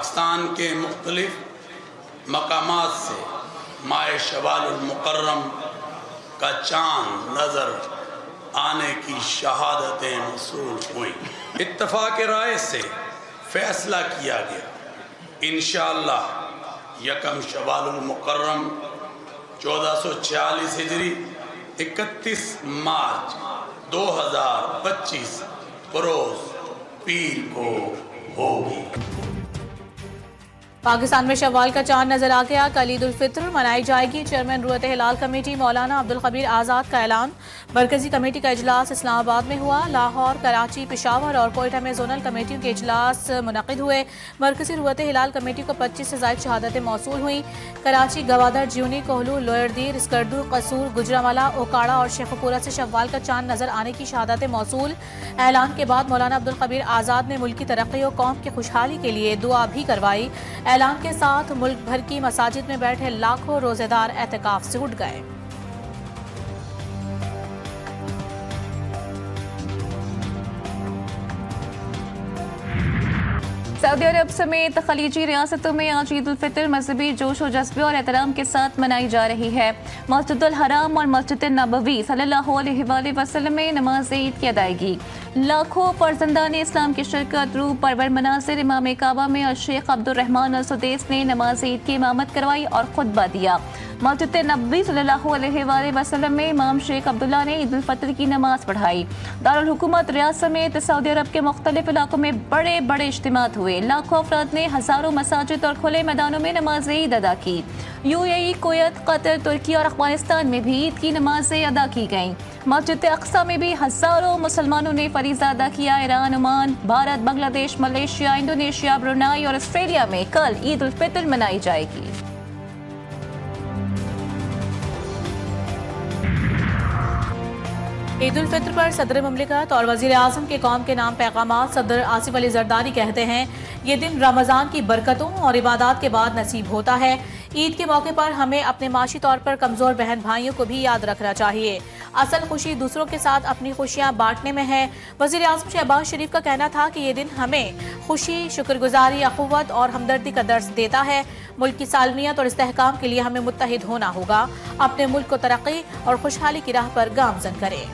पाकिस्तान के मुख्तलिफ मकामात से माह शवालुल मुकर्रम का चाँद नज़र आने की शहादतें मौसूल हुई। इत्तफ़ाक़ राय से फ़ैसला किया गया इंशाअल्लाह यकम शवालुल मुकर्रम 1446 हिजरी 31 मार्च 2025 बरोज़ पीर को होगी। पाकिस्तान में शव्वाल का चांद नजर आ गया। कल ईद उल फित्र मनाई जाएगी। चेयरमैन रूयत हिलाल कमेटी मौलाना अब्दुल खबीर आज़ाद का ऐलान। मरकजी कमेटी का इजलास इस्लामाबाद में हुआ। लाहौर, कराची, पेशावर और कोयटा में जोनल कमेटियों के इजलास मुनक़िद हुए। मरकजी रूयत हिलाल कमेटी को 25 से ज़ायद शहादतें मौसूल हुई। कराची, गवादर, ज्यूनी, कोहलू, लोयरदीर, स्कर्दू, कसूर, गुजरावाला, ओकाड़ा और शेखपुरा से शव्वाल का चांद नजर आने की शहादतें मौसूल। ऐलान के बाद मौलाना अब्दुल खबीर आज़ाद ने मुल्क की तरक्की और कौम की खुशहाली के लिए दुआ भी करवाई। ऐलान के साथ मुल्क भर की मसाजिद में बैठे लाखों रोजेदार एहतिकाफ से उठ गए। सऊदी अरब समेत खलीजी रियासतों में आज ईद उल फितर मजहबी जोश और जज्बे और एहतराम के साथ मनाई जा रही है। मस्जिदुल हराम और मस्जिद नबवी सल्लल्लाहु अलैहि वसल्लम में नमाज ईद की अदायगी। लाखों फर्जंदान इस्लाम की शिरकत। रूह परवर मनासिर इमाम काबा में शेख अब्दुर्रहमान अल सुदैस ने नमाज ईद की इमामत करवाई और खुतबा दिया। मस्जिद नबवी सल्लल्लाहु अलैहि वसल्लम में इमाम शेख अब्दुल्ला ने ईद उल फितर की नमाज पढ़ाई। दारुल हुकूमत रियाद समेत सऊदी अरब के मुख्तलिफ इलाकों में बड़े बड़े इज्तिमात हुए। लाखों अफराद ने हजारों मसाजिद और खुले मैदानों में नमाज ईद अदा की। UAE, कुवैत, कतर, तुर्की और अफगानिस्तान में भी ईद की नमाजें अदा की गईं। मस्जिद अक्सा में भी हजारों मुसलमानों ने फरीज़ा अदा किया। Iran, Oman, Bharat, Bangladesh, Malaysia, Indonesia, Brunei और ऑस्ट्रेलिया में कल ईद उल फितर मनाई जाएगी। ईद उल फित्र पर सदर मुमलिकत और वज़ीर आज़म के कौम के नाम पैगामात। सदर आसिफ अली जरदारी कहते हैं ये दिन रमज़ान की बरकतों और इबादत के बाद नसीब होता है। ईद के मौके पर हमें अपने माशी तौर पर कमज़ोर बहन भाइयों को भी याद रखना चाहिए। असल खुशी दूसरों के साथ अपनी खुशियाँ बांटने में है। वज़ीर आज़म शहबाज शरीफ का कहना था कि ये दिन हमें खुशी, शुक्रगुजारी, अखुवत और हमदर्दी का दर्स देता है। मुल्क की सालमियत और इस्तेहकाम के लिए हमें मुत्तहिद होना होगा। अपने मुल्क को तरक्की और खुशहाली की राह पर गामज़न करें।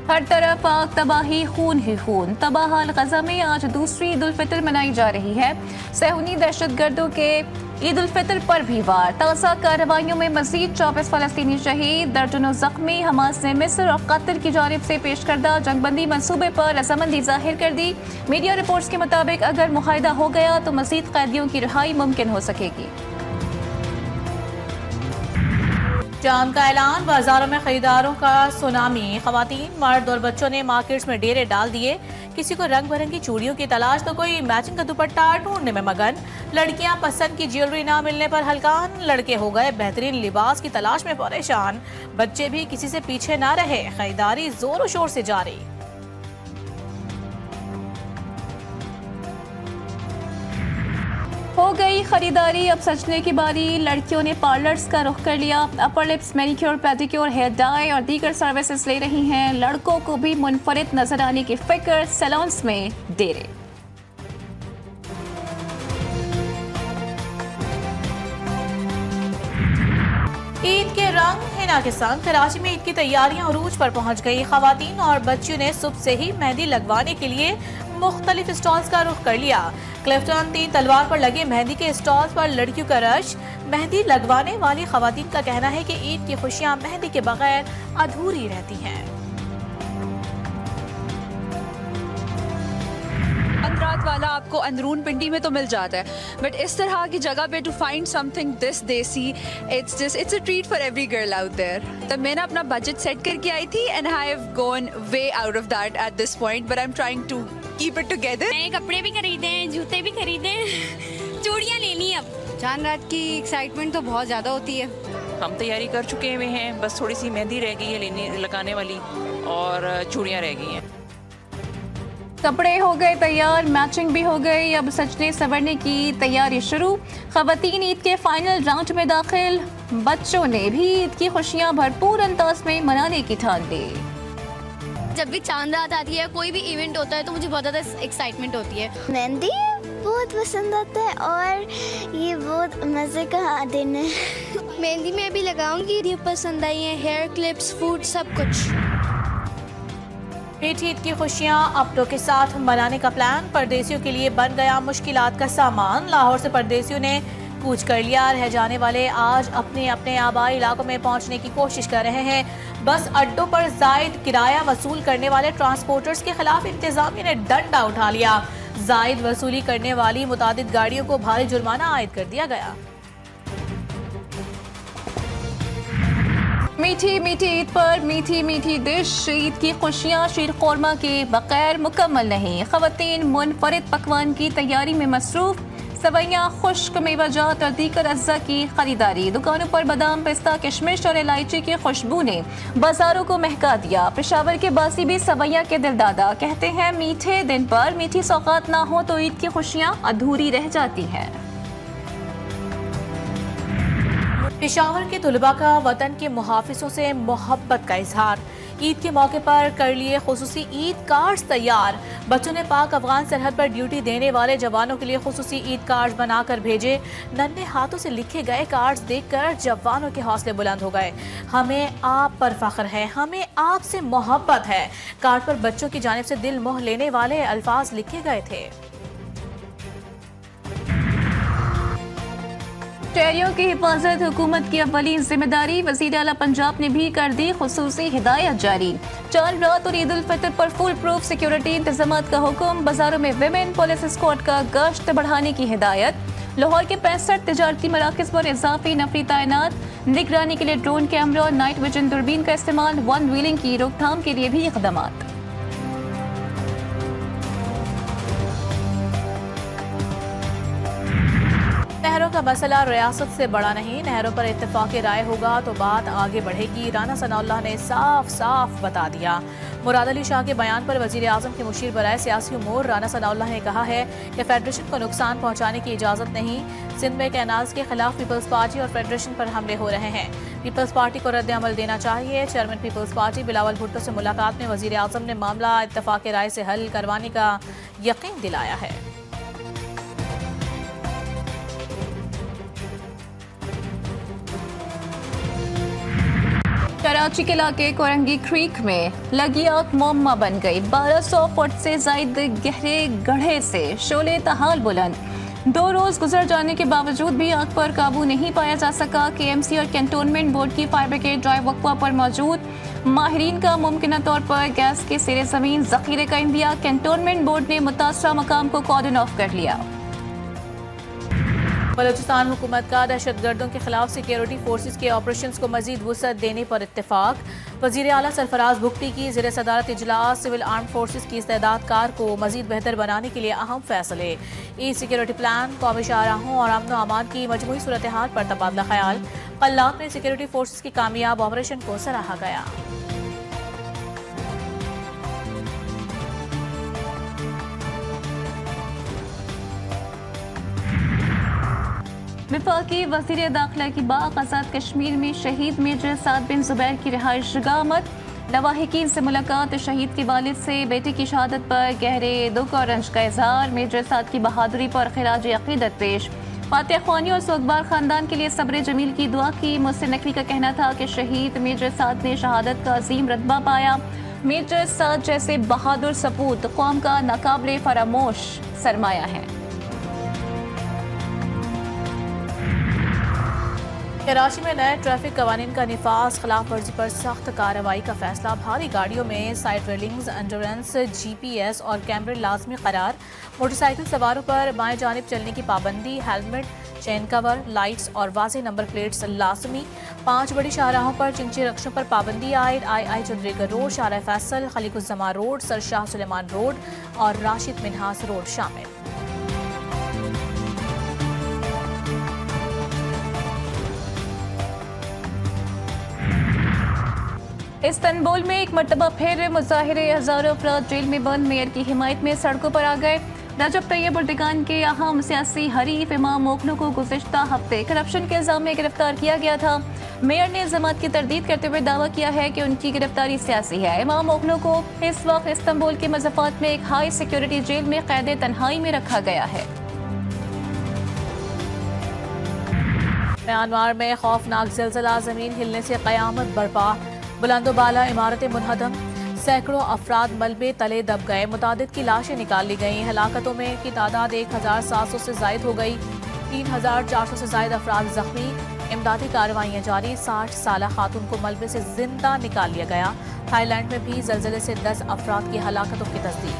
हर तरफ आग, तबाही, खून ही खून। तबाहाल गजा में आज दूसरी ईद उल फितर मनाई जा रही है। सहूनी दहशतगर्दों के ईद उल फितर पर भी वार। ताज़ा कार्रवाइयों में मजीद 24 फलस्तीनी शहीद, दर्जनों जख्मी। हमास ने मिस्र और कतर की जानिब से पेश करदा जंगबंदी मंसूबे पर रजामंदी जाहिर कर दी। मीडिया रिपोर्ट्स के मुताबिक अगर मुआहिदा हो गया तो मजीद कैदियों की रिहाई मुमकिन हो सकेगी। चांद का ऐलान। बाजारों में खरीदारों का सुनामी। खवातीन, मर्द और बच्चों ने मार्केट्स में डेरे डाल दिए। किसी को रंग बिरंगी चूड़ियों की तलाश तो कोई मैचिंग का दुपट्टा ढूंढने में मगन। लड़कियां पसंद की ज्वेलरी ना मिलने पर हलकान। लड़के हो गए बेहतरीन लिबास की तलाश में परेशान। बच्चे भी किसी से पीछे ना रहे। खरीदारी जोरों शोर से जारी। हो गई खरीदारी, अब सजने की बारी। लड़कियों ने पार्लर्स का रुख कर लिया। Upper lips, manicure, pedicure, hair dye और दीगर सर्विसेज ले रही हैं। लड़कों को भी मुनफरिद नजर आने की फिक्र, सैलून्स में डेरे। ईद के रंग हिना के संग कराची में ईद की तैयारियां उरूज पर पहुंच गई। खवातीन और बच्चियों ने सुबह से ही मेहंदी लगवाने के लिए मुख्तलिफ स्टॉल्स का रुख कर लिया। क्लिफ्टन 3 तलवार पर लगे मेहंदी के स्टॉल्स पर लड़कियों का रश। मेहंदी लगवाने वाली खवातीन का कहना है कि ईद की खुशियां मेहंदी के बगैर अधूरी रहती हैं। अंदरात वाला आपको अंदरून पिंडी में तो मिल जाता है, बट इस तरह की जगह पे to find something this desi, it's a treat for every girl out there. तो मैंने अपना बजट सेट करके आई थी and I have gone way out of that at this point, but I am trying to keep it together. नए कपड़े भी खरीदे, जूते भी खरीदे, चूड़ियाँ लेनी है। अब चांद रात की एक्साइटमेंट तो बहुत ज़्यादा होती है। हम तैयारी कर चुके हुए हैं, बस थोड़ी सी मेहंदी रह गई है लगाने वाली और चूड़ियाँ रह गई हैं। कपड़े हो गए तैयार, मैचिंग भी हो गई, अब सजने संवरने की तैयारी शुरू। खवातीन ईद के फाइनल राउंड में दाखिल, बच्चों ने भी ईद की खुशियां भरपूर अंदाज में मनाने की ठान ली। जब भी चांद रात आती है, कोई भी इवेंट होता है तो मुझे बहुत ज़्यादा एक्साइटमेंट होती है। मेहंदी बहुत पसंद आता है और ये बहुत मज़े का दिन है। मेहंदी मैं भी लगाऊंगी। ये पसंद आई है, हेयर क्लिप्स, फूड, सब कुछ। मीठी ईद की खुशियां अपनों के साथ मनाने का प्लान, परदेसियों के लिए बन गया मुश्किलात का सामान। लाहौर से परदेसियों ने कूच कर लिया। रह जाने वाले आज अपने अपने आबाई इलाकों में पहुंचने की कोशिश कर रहे हैं। बस अड्डों पर जायद किराया वसूल करने वाले ट्रांसपोर्टर्स के खिलाफ इंतजामिया ने डंडा उठा लिया। जायद वसूली करने वाली मुतादिद गाड़ियों को भारी जुर्माना आयद कर दिया गया। मीठी मीठी ईद पर मीठी मीठी डिश, ईद की खुशियां शीर कौरमा के बगैर मुकम्मल नहीं। खवातीन मुनफरिद पकवान की तैयारी में मसरूफ, सवैयां, खुश्क मेवाजात और दीगर अज्जा की खरीदारी। दुकानों पर बादाम, पिस्ता, किशमिश और इलायची की खुशबू ने बाजारों को महका दिया। पेशावर के बासी भी सवैया के दिलदादा, कहते हैं मीठे दिन पर मीठी सौगात ना हो तो ईद की खुशियां अधूरी रह जाती हैं। पेशावर के तुलबा का वतन के मुहाफिजों से मोहब्बत का इजहार। ईद के मौके पर कर लिए खुसूसी ईद कार्ड्स तैयार। बच्चों ने पाक अफगान सरहद पर ड्यूटी देने वाले जवानों के लिए खुसूसी ईद कार्ड्स बनाकर भेजे। नन्हे हाथों से लिखे गए कार्ड्स देखकर जवानों के हौसले बुलंद हो गए। हमें आप पर फख्र है, हमें आपसे मोहब्बत है। कार्ड पर बच्चों की जानिब से दिल मोह लेने वाले अल्फाज लिखे गए थे। शहरियों की हिफाजत हुकूमत की अव्वलीन जिम्मेदारी। वज़ीर आला पंजाब ने भी कर दी खुसूसी हिदायत जारी। चांद रात और ईद उल फितर पर फुल प्रूफ सिक्योरिटी इंतजामात का हुक्म। बाजारों में विमेन पुलिस स्क्वाड का गश्त बढ़ाने की हिदायत। लाहौर के 65 तिजारती मराकज पर इजाफी नफरी तैनात। निगरानी के लिए ड्रोन कैमरा और नाइट विजन दूरबीन का इस्तेमाल। वन व्हीलिंग की रोकथाम के लिए भी इक़दामात। नहरों का मसला रियासत से बड़ा नहीं, नहरों पर इत्तेफाक राय होगा तो बात आगे बढ़ेगी। राना सनाउल्लाह ने साफ साफ बता दिया। मुराद अली शाह के बयान पर वजीर आजम के मुशीर बराए सियासी उमूर राना सनाउल्लाह ने कहा है कि फेडरेशन को नुकसान पहुंचाने की इजाज़त नहीं। सिंध में कैनाल्स के खिलाफ पीपल्स पार्टी और फेडरेशन पर हमले हो रहे हैं। पीपल्स पार्टी को रद्द अमल देना चाहिए। Chairman people's party Bilawal Bhutto से मुलाकात में वजीर आजम ने मामला इत्तेफाक राय से हल करवाने का यकीन दिलाया है। कराची के इलाके कोरंगी क्रीक में लगी आग मुअम्मा बन गई। 1200 फुट से जायद गहरे गड्ढे से शोले तहाल बुलंद। 2 रोज गुजर जाने के बावजूद भी आग पर काबू नहीं पाया जा सका। KMC और कैंटोनमेंट बोर्ड की फायर ब्रिगेड ड्राइव वक्फा पर मौजूद। माहिरीन का मुमकिन तौर पर गैस के सिरे जमीन जखीरे का इंदिया। कैंटोनमेंट बोर्ड ने मुतासरा मकाम को कॉर्डन ऑफ कर लिया। बलूचिस्तान हुकूमत का दहशतगर्दों के खिलाफ सिक्योरिटी फोर्सेस के ऑपरेशंस को मजीद वुसअत देने पर इत्तेफाक। वजीर आला सरफराज भुगटी की ज़ेर सदारत इजलास। सिविल आर्म फोर्सेस की इस्तेदाद कार को मजीद बेहतर बनाने के लिए अहम फैसले। ई सिक्योरिटी प्लान, कौमी शाहराहों और अमन अमान की मजमूई सूरत हाल पर तबादला ख्याल। कल्लात में सिक्योरिटी फोर्सेस की कामयाब ऑपरेशन को सराहा गया। वफाकी वज़ीर दाखिला की बाग आज़ाद कश्मीर में शहीद मेजर साद बिन जुबैर की रिहाइश गामत। लवाहिकीन से मुलाकात। शहीद के वालिद से बेटे की शहादत पर गहरे दुख और रंज का इजहार। मेजर साद की बहादुरी पर खिराज अकीदत पेश। फातिह ख्वानी और सोगबार खानदान के लिए सब्र जमील की दुआ की। मुहसिन नकवी का कहना था कि शहीद मेजर साद ने शहादत का अजीम रतबा पाया। मेजर साद जैसे बहादुर सपूत कौम का नाकाबिले फरामोश सरमाया है। कराची में नए ट्रैफिक कवानीन का निफाज। खिलाफ वर्जी पर सख्त कार्रवाई का फैसला। भारी गाड़ियों में साइड रेलिंग्स, एंडोरेंस, GPS और कैमरे लाजमी करार। मोटरसाइकिल सवारों पर बाएं जानिब चलने की पाबंदी। हेलमेट, चेन कवर, लाइट्स और वाज़ेह नंबर प्लेट्स लाजमी। 5 बड़ी शाहराहों पर चिंचे रक्षों पर पाबंदी आयद। आई Chundrigar road, Shahrah Faisal, Khaliquzzaman road, Sir Shah Suleman road और राशिद मिन्हास रोड शामिल। इस्तांबुल में एक मरतबा फिर मुजाहिरे, हजारों अफराद जेल में बंद। मेयर की हिमायत में सड़कों पर आ गए। रजब तैयब एर्दोगान के अहम सियासी हरीफ इमाम ओगलू को गुज़िश्ता हफ्ते करप्शन के इल्जाम में गिरफ्तार किया गया था। मेयर ने जमात की तरदीद करते हुए दावा किया है कि उनकी गिरफ्तारी सियासी है। इमाम ओगलू को इस वक्त इस्तांबुल के मज़ाफ़ात में एक हाई सिक्योरिटी जेल में कैद तन्हाई में रखा गया है। म्यांमार में खौफनाक ज़िलज़ला, ज़मीन हिलने से क़यामत बरपा, बुलंदोबाला इमारतें मुनहदम, सैकड़ों अफराद मलबे तले दब गए, मुतादिद की लाशें निकाल ली गईं। हलाकतों में की तादाद 1700 से जायद हो गई, 3400 से जायद अफराद जख्मी। इमदादी कार्रवाइयाँ जारी, 60 साल खातून को मलबे से जिंदा निकाल लिया गया। थाईलैंड में भी ज़लज़ले से 10 अफराद की हलाकतों की तस्दीक।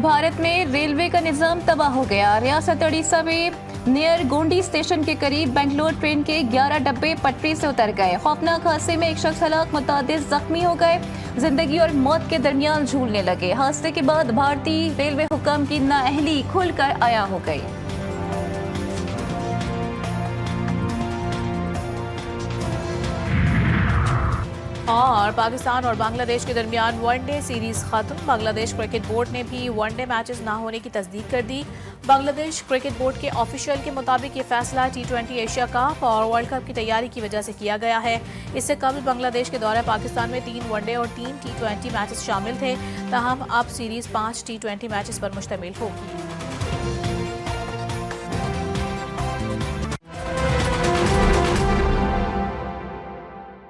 भारत में रेलवे का निजाम तबाह हो गया। रियासत उड़ीसा में नियर गोंडी स्टेशन के करीब बेंगलोर ट्रेन के 11 डब्बे पटरी से उतर गए। खौफनाक हादसे में एक शख्स हलाक, मुतादिद जख्मी हो गए। जिंदगी और मौत के दरमियान झूलने लगे। हादसे के बाद भारतीय रेलवे हुक्म की नाअहली खुलकर आया हो गई। और पाकिस्तान और बांग्लादेश के दरमियान वनडे सीरीज खत्म। बांग्लादेश क्रिकेट बोर्ड ने भी वनडे मैचेस ना होने की तस्दीक कर दी। बांग्लादेश क्रिकेट बोर्ड के ऑफिशियल के मुताबिक ये फैसला T20 एशिया कप और वर्ल्ड कप की तैयारी की वजह से किया गया है। इससे कबल बांग्लादेश के दौरे पाकिस्तान में 3 वनडे और 3 T20 मैचेस शामिल थे। ताहम अब सीरीज 5 T20 मैचेस पर मुश्तमिल होगी।